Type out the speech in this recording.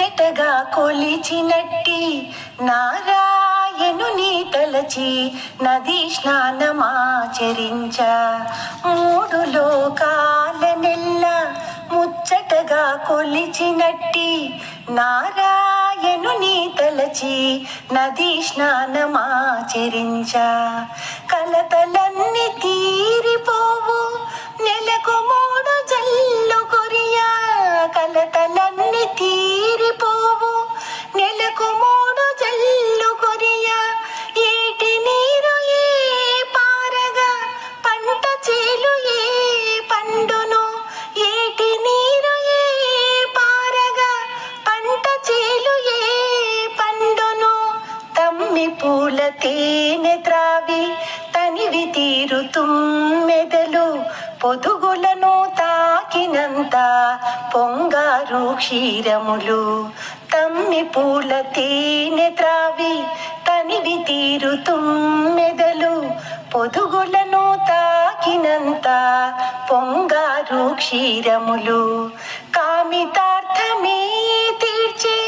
ముచ్చటగా కొలిచినట్టి నారాయణుని తలచి నదీ స్నానమాచరించ మూడు లోకాల నెల్ల ముచ్చటగా కొలిచినట్టి నారాయణుని తలచి నదీ స్నానమాచరించ కలతలన్నీ తీరిపోవు నెలకు మూడు జల్లు కొరియా కలతలన్నీ తీరిపోవు నెలకు మూడు జల్లు కొరియా ఏటి నీరు ఏ పారగా పంట చేలు ఏ పండును ఏటి నీరు ఏ పారగా పంట చేలు ఏ పండును తమ్మి పూల తేనె త్రావి తనివి తీరు తుమ్మెదలు పొదుగులను తాకినంత పొంగారు క్షీరములు తమ్మి పూల తేనె త్రావి తనివి తీరు తుమ్మెదలు పొదుగులను తాకినంత పొంగారు క్షీరములు కామితార్థమే తీర్చే